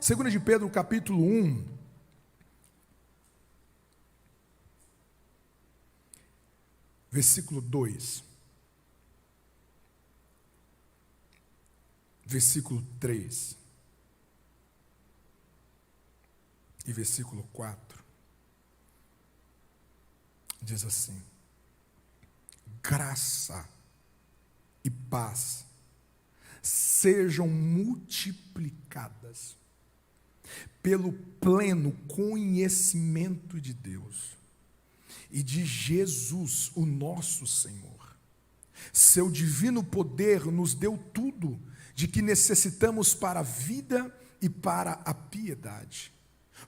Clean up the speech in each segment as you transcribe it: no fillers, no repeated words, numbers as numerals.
2 de Pedro, capítulo 1, versículo 2, versículo 3 e versículo 4, diz assim: graça e paz sejam multiplicadas pelo pleno conhecimento de Deus e de Jesus, o nosso Senhor. Seu divino poder nos deu tudo de que necessitamos para a vida e para a piedade,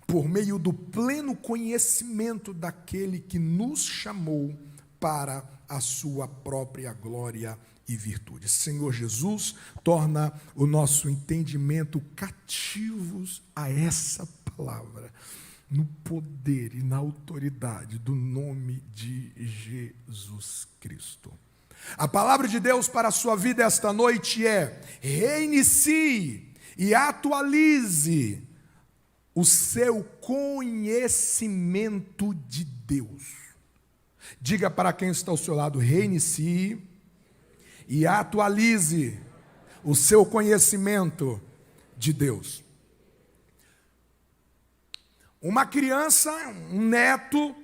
por meio do pleno conhecimento daquele que nos chamou para a sua própria glória e virtude. Senhor Jesus, torna o nosso entendimento cativos a essa palavra, no poder e na autoridade do nome de Jesus Cristo. A palavra de Deus para a sua vida esta noite é: reinicie e atualize o seu conhecimento de Deus. Diga para quem está ao seu lado: reinicie e atualize o seu conhecimento de Deus. Uma criança, um neto,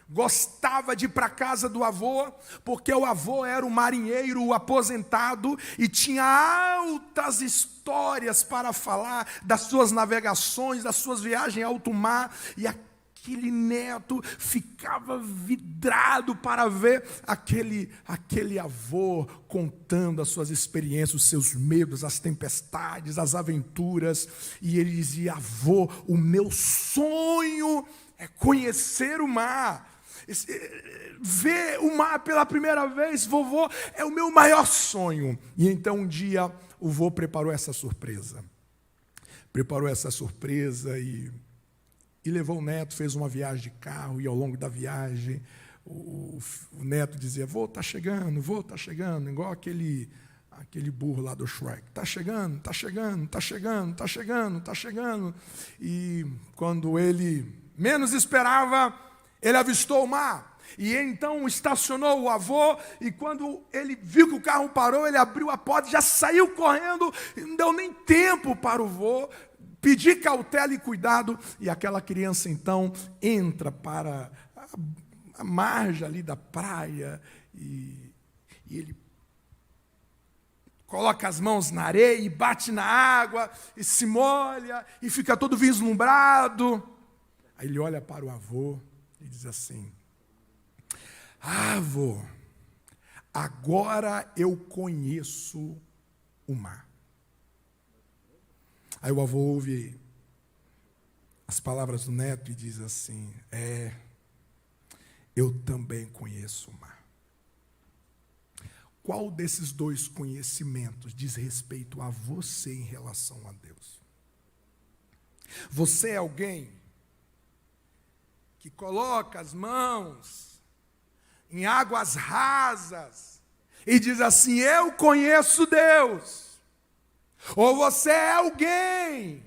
gostava de ir para a casa do avô, porque o avô era um marinheiro aposentado e tinha altas histórias para falar das suas navegações, das suas viagens em alto mar, e aquele neto ficava vidrado para ver aquele avô contando as suas experiências, os seus medos, as tempestades, as aventuras, e ele dizia: avô, o meu sonho é conhecer o mar. Ver o mar pela primeira vez, vovô, é o meu maior sonho. E então um dia o vô preparou essa surpresa. E levou o neto, fez uma viagem de carro, e ao longo da viagem o neto dizia: vô, tá chegando, igual aquele burro lá do Shrek. Tá chegando. E quando ele menos esperava, ele avistou o mar, e então estacionou o avô, e quando ele viu que o carro parou, ele abriu a porta e já saiu correndo, e não deu nem tempo para o avô pedir cautela e cuidado, e aquela criança então entra para a margem ali da praia, e ele coloca as mãos na areia, e bate na água, e se molha, e fica todo vislumbrado. Aí ele olha para o avô e diz assim: avô, agora eu conheço o mar. Aí o avô ouve as palavras do neto e diz assim: eu também conheço o mar. Qual desses dois conhecimentos diz respeito a você em relação a Deus? Você é alguém que coloca as mãos em águas rasas e diz assim: eu conheço Deus? Ou você é alguém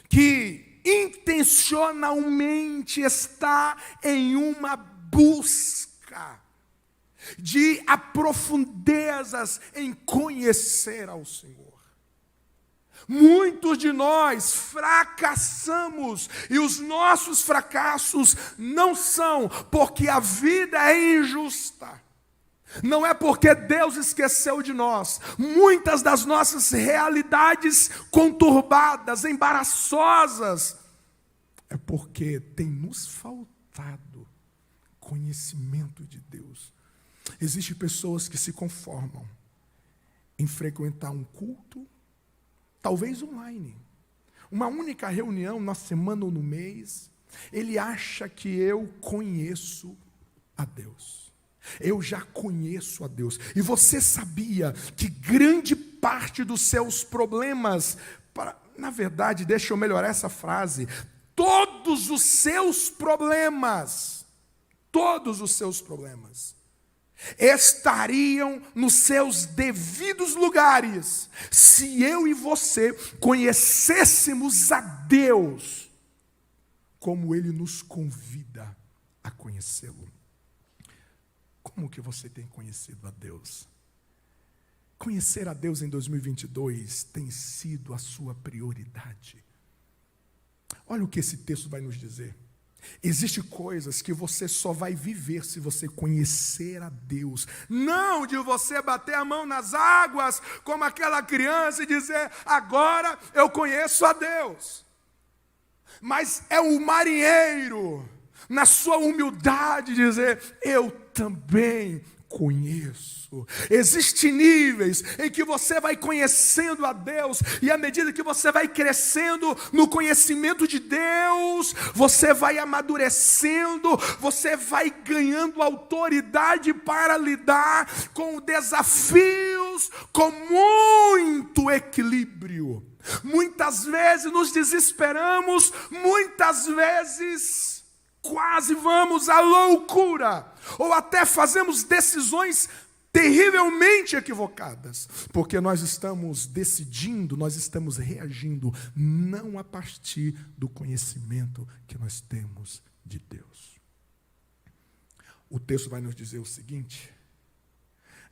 que intencionalmente está em uma busca de aprofundezas em conhecer ao Senhor? Muitos de nós fracassamos, e os nossos fracassos não são porque a vida é injusta, não é porque Deus esqueceu de nós. Muitas das nossas realidades conturbadas, embaraçosas, é porque tem nos faltado conhecimento de Deus. Existem pessoas que se conformam em frequentar um culto, talvez online, uma única reunião na semana ou no mês. Ele acha que eu conheço a Deus. Eu já conheço a Deus. E você sabia que grande parte dos seus problemas, na verdade, deixa eu melhorar essa frase, todos os seus problemas estariam nos seus devidos lugares se eu e você conhecêssemos a Deus como Ele nos convida a conhecê-lo. Como que você tem conhecido a Deus? Conhecer a Deus em 2022 tem sido a sua prioridade. Olha o que esse texto vai nos dizer. Existem coisas que você só vai viver se você conhecer a Deus. Não de você bater a mão nas águas como aquela criança e dizer, agora eu conheço a Deus. Mas é o marinheiro, na sua humildade, dizer, eu também conheço. Existem níveis em que você vai conhecendo a Deus, e à medida que você vai crescendo no conhecimento de Deus, você vai amadurecendo, você vai ganhando autoridade para lidar com desafios com muito equilíbrio. Muitas vezes nos desesperamos, muitas vezes quase vamos à loucura, ou até fazemos decisões terrivelmente equivocadas, porque nós estamos decidindo, nós estamos reagindo não a partir do conhecimento que nós temos de Deus. O texto vai nos dizer o seguinte: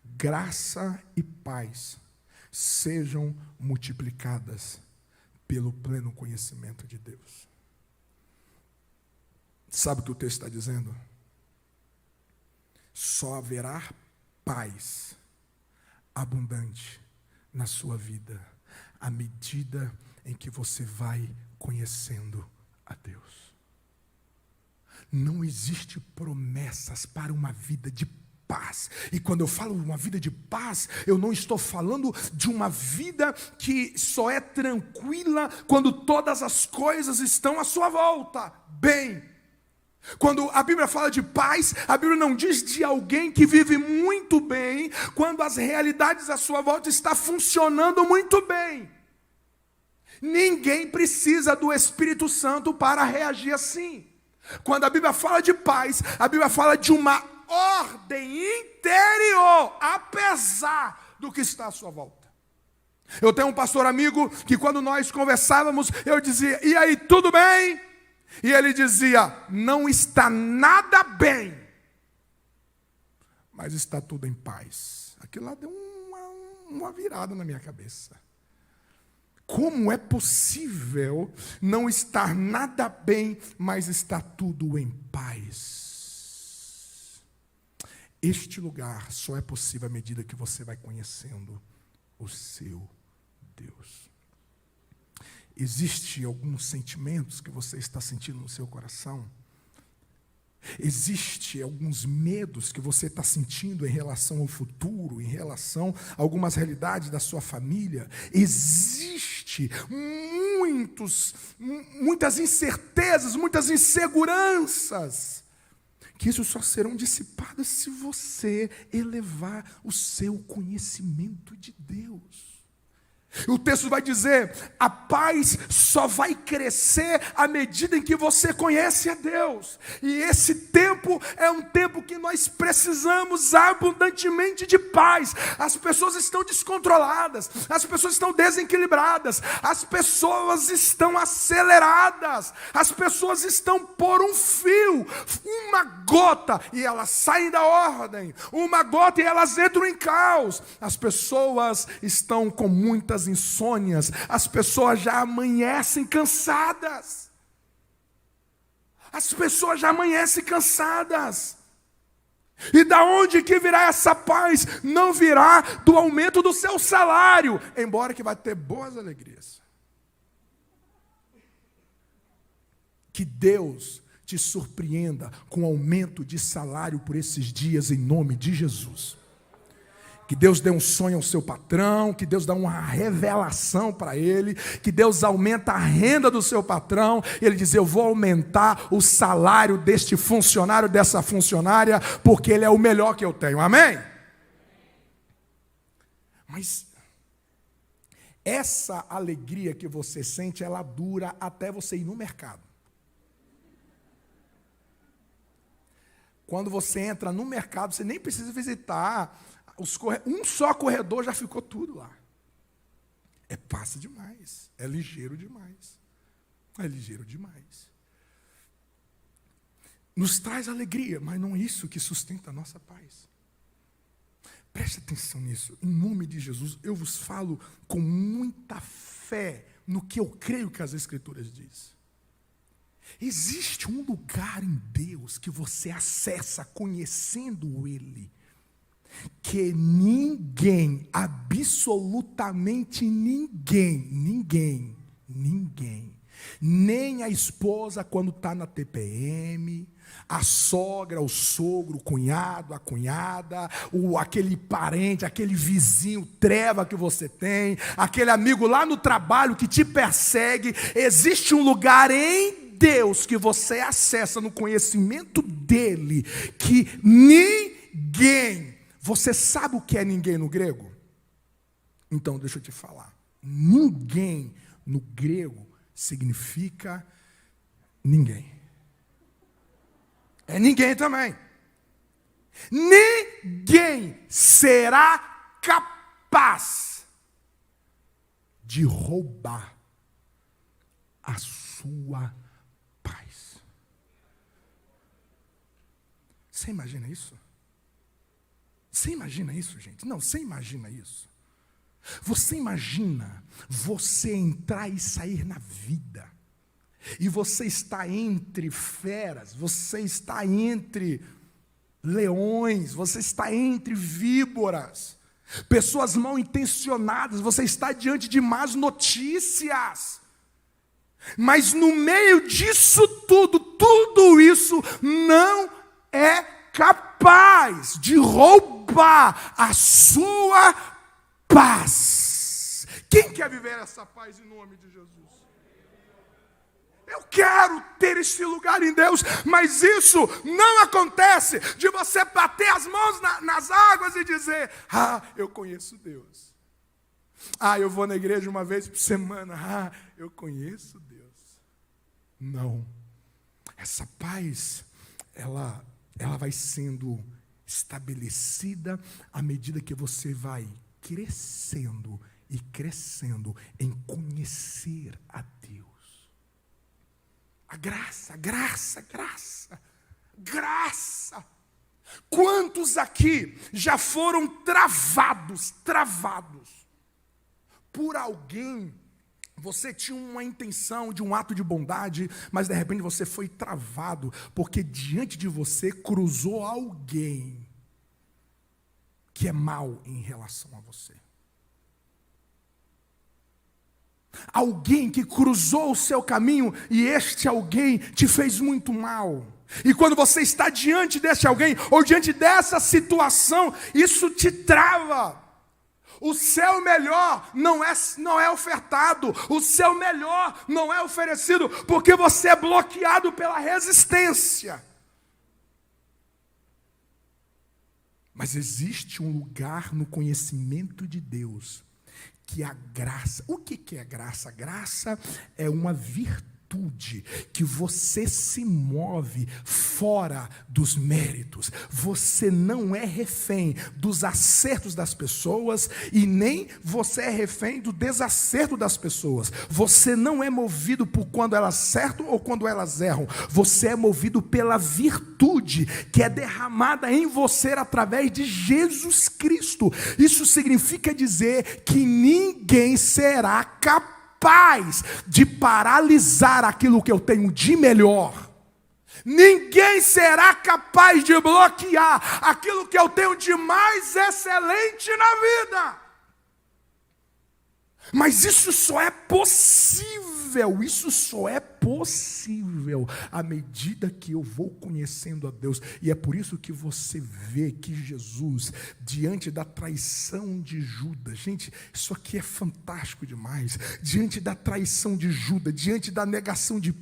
graça e paz sejam multiplicadas pelo pleno conhecimento de Deus. Sabe o que o texto está dizendo? Só haverá paz abundante na sua vida à medida em que você vai conhecendo a Deus. Não existe promessas para uma vida de paz. E quando eu falo uma vida de paz, eu não estou falando de uma vida que só é tranquila quando todas as coisas estão à sua volta bem. Quando a Bíblia fala de paz, a Bíblia não diz de alguém que vive muito bem, quando as realidades à sua volta estão funcionando muito bem. Ninguém precisa do Espírito Santo para reagir assim. Quando a Bíblia fala de paz, a Bíblia fala de uma ordem interior, apesar do que está à sua volta. Eu tenho um pastor amigo que quando nós conversávamos, eu dizia, e aí, tudo bem? E ele dizia, não está nada bem, mas está tudo em paz. Aquilo lá deu uma virada na minha cabeça. Como é possível não estar nada bem, mas está tudo em paz? Este lugar só é possível à medida que você vai conhecendo o seu Deus. Existem alguns sentimentos que você está sentindo no seu coração. Existem alguns medos que você está sentindo em relação ao futuro, em relação a algumas realidades da sua família. Existem muitas incertezas, muitas inseguranças, que isso só serão dissipadas se você elevar o seu conhecimento de Deus. O texto vai dizer, a paz só vai crescer à medida em que você conhece a Deus. E esse tempo é um tempo que nós precisamos abundantemente de paz. As pessoas estão descontroladas, as pessoas estão desequilibradas, as pessoas estão aceleradas, as pessoas estão por um fio, uma gota e elas saem da ordem, uma gota e elas entram em caos. As pessoas estão com muitas insônias, as pessoas já amanhecem cansadas. As pessoas já amanhecem cansadas. E da onde que virá essa paz? Não virá do aumento do seu salário, embora que vai ter boas alegrias. Que Deus te surpreenda com aumento de salário por esses dias, em nome de Jesus. Que Deus dê um sonho ao seu patrão, que Deus dê uma revelação para ele, que Deus aumenta a renda do seu patrão, e ele diz, eu vou aumentar o salário deste funcionário, dessa funcionária, porque ele é o melhor que eu tenho, amém? Mas essa alegria que você sente, ela dura até você ir no mercado. Quando você entra no mercado, você nem precisa visitar. Um só corredor já ficou tudo lá. É fácil demais. É ligeiro demais. É ligeiro demais. Nos traz alegria, mas não é isso que sustenta a nossa paz. Preste atenção nisso. Em nome de Jesus, eu vos falo com muita fé no que eu creio que as Escrituras dizem. Existe um lugar em Deus que você acessa conhecendo Ele, que ninguém, absolutamente ninguém, nem a esposa quando está na TPM, a sogra, o sogro, o cunhado, a cunhada, aquele parente, aquele vizinho treva que você tem, aquele amigo lá no trabalho que te persegue. Existe um lugar em Deus que você acessa no conhecimento dele, que ninguém. Você sabe o que é ninguém no grego? Então deixa eu te falar. Ninguém no grego significa ninguém. É ninguém também. Ninguém será capaz de roubar a sua paz. Você imagina isso? Você imagina isso, gente? Não, você imagina isso. Você imagina você entrar e sair na vida, e você está entre feras, você está entre leões, você está entre víboras, pessoas mal intencionadas, você está diante de más notícias, mas no meio disso tudo isso não é capaz de roubar a sua paz. Quem quer viver essa paz em nome de Jesus? Eu quero ter esse lugar em Deus, mas isso não acontece de você bater as mãos nas águas e dizer: eu conheço Deus. Eu vou na igreja uma vez por semana. Eu conheço Deus. Não. Essa paz, ela vai sendo estabelecida à medida que você vai crescendo e crescendo em conhecer a Deus. A graça. Quantos aqui já foram travados por alguém? Você tinha uma intenção de um ato de bondade, mas de repente você foi travado, porque diante de você cruzou alguém que é mau em relação a você. Alguém que cruzou o seu caminho e este alguém te fez muito mal. E quando você está diante desse alguém ou diante dessa situação, isso te trava. O seu melhor não é ofertado, o seu melhor não é oferecido, porque você é bloqueado pela resistência. Mas existe um lugar no conhecimento de Deus que a graça. O que é graça? Graça é uma virtude que você se move fora dos méritos. Você não é refém dos acertos das pessoas e nem você é refém do desacerto das pessoas. Você não é movido por quando elas acertam ou quando elas erram. Você é movido pela virtude que é derramada em você através de Jesus Cristo. Isso significa dizer que ninguém será capaz de paralisar aquilo que eu tenho de melhor. Ninguém será capaz de bloquear aquilo que eu tenho de mais excelente na vida. Mas isso só é possível à medida que eu vou conhecendo a Deus. E é por isso que você vê que Jesus, diante da traição de Judas, gente, isso aqui é fantástico demais. Diante da traição de Judas, diante da negação de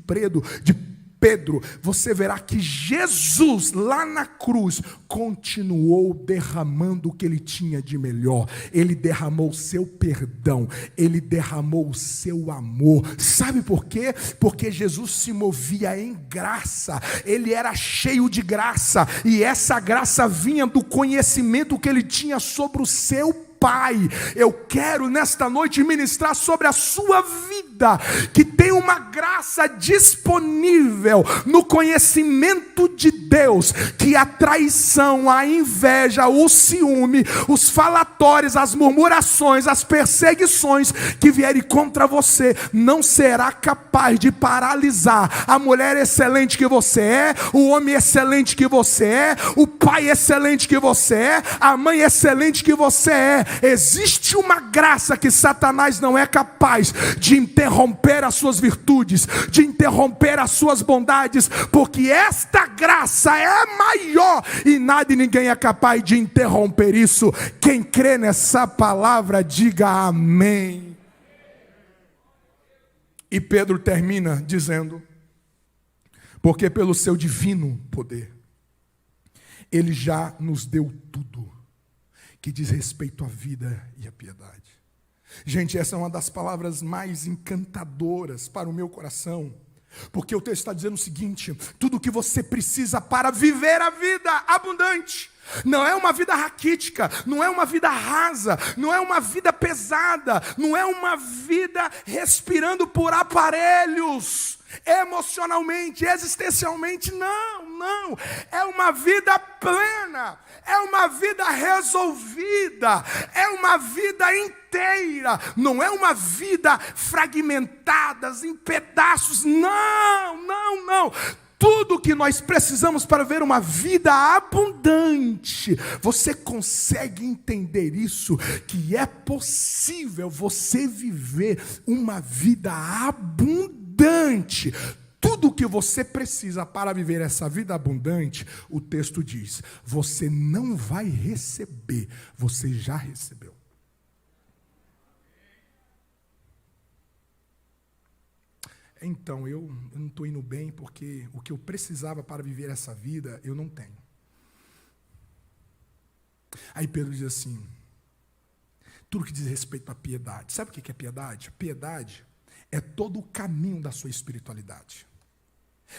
Pedro, você verá que Jesus, lá na cruz, continuou derramando o que ele tinha de melhor. Ele derramou o seu perdão, ele derramou o seu amor. Sabe por quê? Porque Jesus se movia em graça, ele era cheio de graça, e essa graça vinha do conhecimento que ele tinha sobre o seu Pai. Eu quero nesta noite ministrar sobre a sua vida, que tem uma graça disponível no conhecimento de Deus, que a traição, a inveja, o ciúme, os falatórios, as murmurações, as perseguições que vierem contra você, não será capaz de paralisar a mulher excelente que você é, o homem excelente que você é, o pai excelente que você é, a mãe excelente que você é. Existe uma graça que Satanás não é capaz de interromper as suas virtudes, de interromper as suas bondades, porque esta graça é maior e nada e ninguém é capaz de interromper isso. Quem crê nessa palavra, diga amém. E Pedro termina dizendo: porque pelo seu divino poder, ele já nos deu tudo que diz respeito à vida e à piedade. Gente, essa é uma das palavras mais encantadoras para o meu coração, porque o texto está dizendo o seguinte: tudo que você precisa para viver a vida abundante, não é uma vida raquítica, não é uma vida rasa, não é uma vida pesada, não é uma vida respirando por aparelhos, emocionalmente, existencialmente, não, é uma vida plena, é uma vida resolvida, é uma vida inteira, não é uma vida fragmentada, em pedaços, não. Tudo que nós precisamos para ver uma vida abundante. Você consegue entender isso? Que é possível você viver uma vida abundante. Tudo o que você precisa para viver essa vida abundante, o texto diz, você não vai receber, você já recebeu. Então, eu não estou indo bem porque o que eu precisava para viver essa vida, eu não tenho. Aí Pedro diz assim, tudo que diz respeito à piedade. Sabe o que é piedade? Piedade é todo o caminho da sua espiritualidade.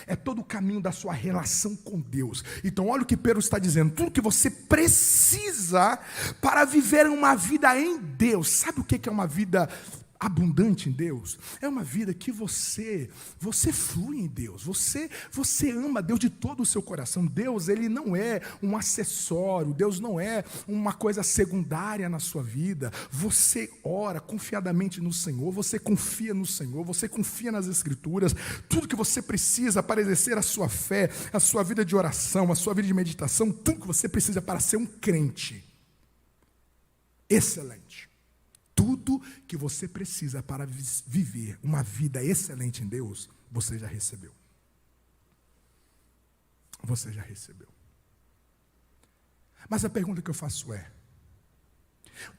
É todo o caminho da sua relação com Deus. Então olha o que Pedro está dizendo. Tudo que você precisa para viver uma vida em Deus. Sabe o que é uma vida abundante em Deus? É uma vida que você flui em Deus, você ama Deus de todo o seu coração. Deus, ele não é um acessório, Deus não é uma coisa secundária na sua vida. Você ora confiadamente no Senhor, você confia no Senhor, você confia nas Escrituras. Tudo que você precisa para exercer a sua fé, a sua vida de oração, a sua vida de meditação, tudo que você precisa para ser um crente excelente. Tudo que você precisa para viver uma vida excelente em Deus, você já recebeu. Você já recebeu. Mas a pergunta que eu faço é,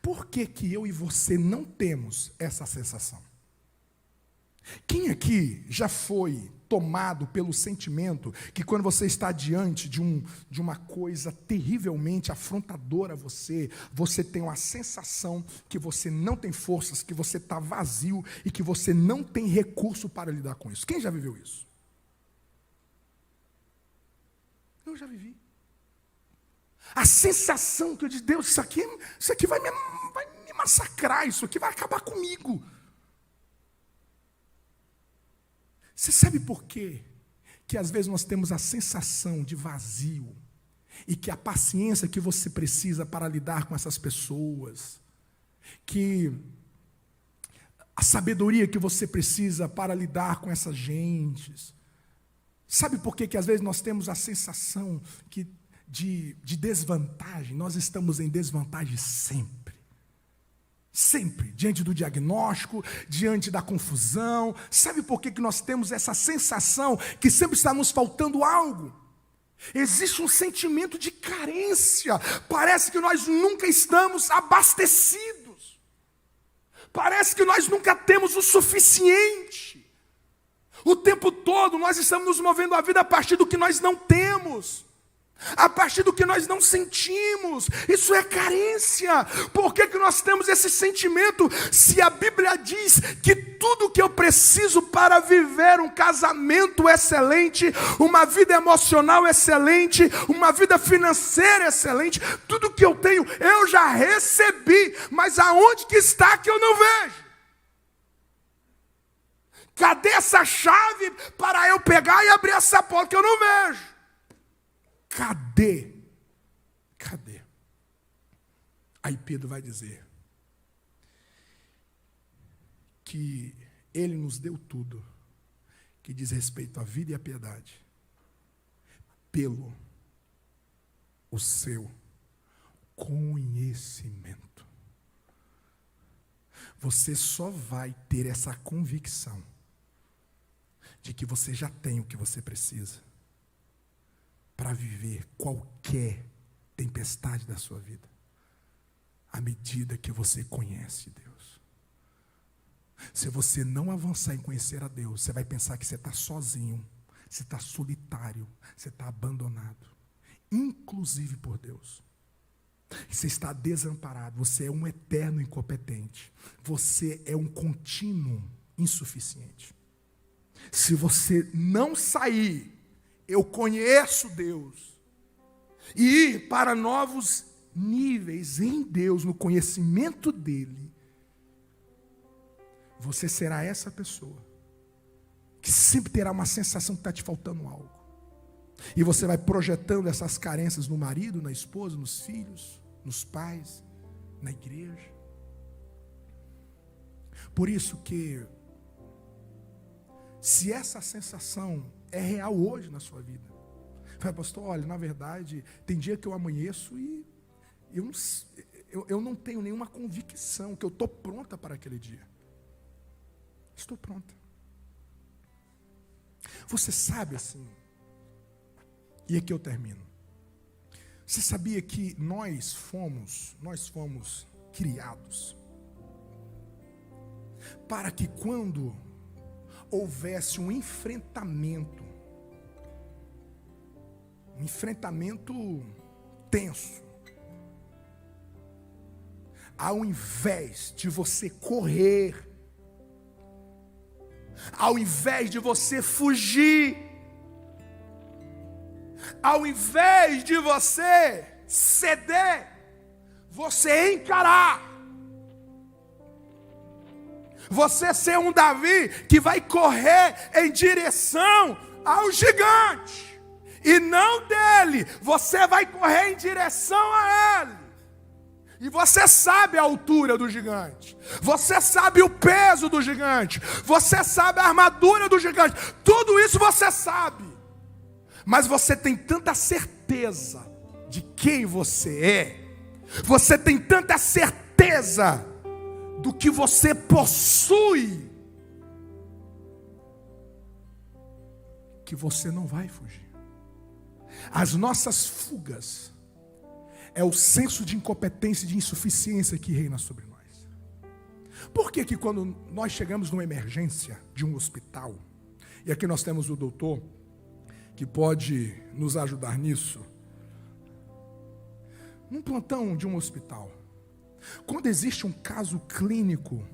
por que eu e você não temos essa sensação? Quem aqui já foi tomado pelo sentimento que quando você está diante de uma coisa terrivelmente afrontadora a você, você tem uma sensação que você não tem forças, que você está vazio e que você não tem recurso para lidar com isso? Quem já viveu isso? Eu já vivi. A sensação que eu disse, Deus, isso aqui vai me massacrar, isso aqui vai acabar comigo. Você sabe por quê? Que às vezes nós temos a sensação de vazio e que a paciência que você precisa para lidar com essas pessoas, que a sabedoria que você precisa para lidar com essas gentes. Sabe por quê? Que às vezes nós temos a sensação de desvantagem? Nós estamos em desvantagem sempre. Sempre, diante do diagnóstico, diante da confusão. Sabe por que nós temos essa sensação que sempre está nos faltando algo? Existe um sentimento de carência. Parece que nós nunca estamos abastecidos. Parece que nós nunca temos o suficiente. O tempo todo nós estamos nos movendo a vida a partir do que nós não temos, a partir do que nós não sentimos. Isso é carência. Por que nós temos esse sentimento? Se a Bíblia diz que tudo que eu preciso para viver um casamento excelente, uma vida emocional excelente, uma vida financeira excelente, tudo que eu tenho eu já recebi, mas aonde que está que eu não vejo? Cadê essa chave para eu pegar e abrir essa porta que eu não vejo? Cadê? Cadê? Aí Pedro vai dizer que ele nos deu tudo que diz respeito à vida e à piedade, pelo o seu conhecimento. Você só vai ter essa convicção de que você já tem o que você precisa para viver qualquer tempestade da sua vida, à medida que você conhece Deus. Se você não avançar em conhecer a Deus, você vai pensar que você está sozinho, você está solitário, você está abandonado, inclusive por Deus. Você está desamparado, você é um eterno incompetente, você é um contínuo insuficiente. Se você não sair, eu conheço Deus, e ir para novos níveis em Deus, no conhecimento dEle, você será essa pessoa que sempre terá uma sensação que está te faltando algo. E você vai projetando essas carências no marido, na esposa, nos filhos, nos pais, na igreja. Por isso que, se essa sensação é real hoje na sua vida, fala, pastor, olha, na verdade, tem dia que eu amanheço e eu não tenho nenhuma convicção que eu estou pronta para aquele dia. Estou pronta. Você sabe assim, e aqui eu termino. Você sabia que nós fomos criados para que quando houvesse um enfrentamento tenso, ao invés de você correr, ao invés de você fugir, ao invés de você ceder, você encarar, você ser um Davi que vai correr em direção ao gigante, e não dele, você vai correr em direção a ele. E você sabe a altura do gigante, você sabe o peso do gigante, você sabe a armadura do gigante, tudo isso você sabe. Mas você tem tanta certeza de quem você é, você tem tanta certeza do que você possui, que você não vai fugir. As nossas fugas é o senso de incompetência e de insuficiência que reina sobre nós. Por que que quando nós chegamos numa emergência de um hospital, e aqui nós temos o doutor que pode nos ajudar nisso, num plantão de um hospital, quando existe um caso clínico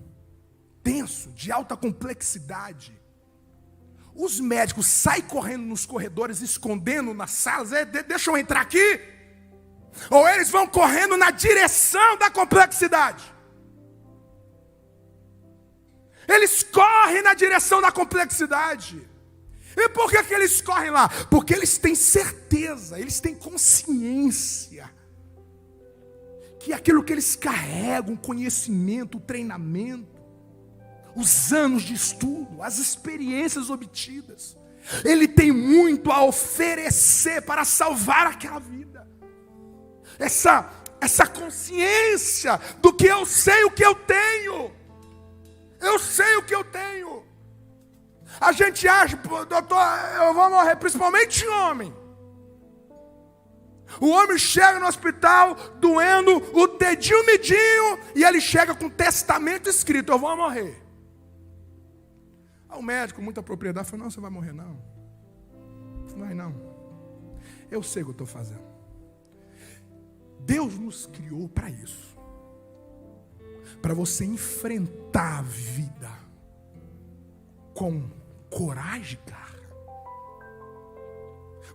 tenso, de alta complexidade, os médicos saem correndo nos corredores, escondendo nas salas, deixa eu entrar aqui, ou eles vão correndo na direção da complexidade. Eles correm na direção da complexidade. E por que que eles correm lá? Porque eles têm certeza, eles têm consciência que aquilo que eles carregam, o conhecimento, o treinamento, os anos de estudo, as experiências obtidas, ele tem muito a oferecer para salvar aquela vida. Essa consciência do que eu sei o que eu tenho. Eu sei o que eu tenho. A gente acha, doutor, eu vou morrer, principalmente homem. O homem chega no hospital doendo o dedinho midinho e ele chega com testamento escrito, eu vou morrer. Aí o médico, com muita propriedade, falou: não, você vai morrer não. Não vai não. Eu sei o que eu estou fazendo. Deus nos criou para isso. Para você enfrentar a vida com coragem, cara.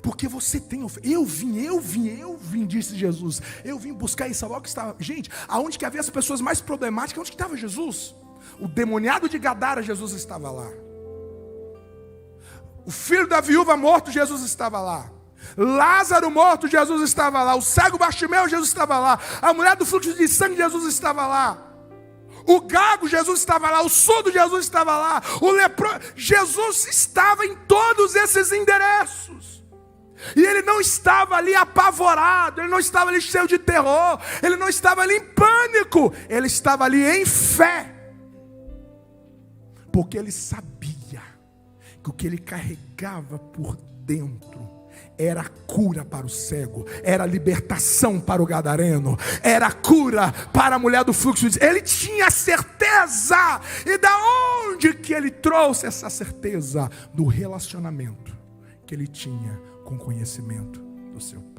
Porque você tem... Eu vim, disse Jesus. Eu vim buscar e salvar o que estava... Gente, aonde que havia as pessoas mais problemáticas, onde que estava Jesus? O demoniado de Gadara, Jesus estava lá. O filho da viúva morto, Jesus estava lá. Lázaro morto, Jesus estava lá. O cego Bartimeu, Jesus estava lá. A mulher do fluxo de sangue, Jesus estava lá. O gago, Jesus estava lá. O surdo, Jesus estava lá. O leproso, Jesus estava em todos esses endereços. E ele não estava ali apavorado, ele não estava ali cheio de terror, ele não estava ali em pânico, ele estava ali em fé. Porque ele sabia que o que ele carregava por dentro era cura para o cego, era libertação para o gadareno, era cura para a mulher do fluxo. Ele tinha certeza. E da onde que ele trouxe essa certeza? Do relacionamento que ele tinha com o conhecimento do seu Pai.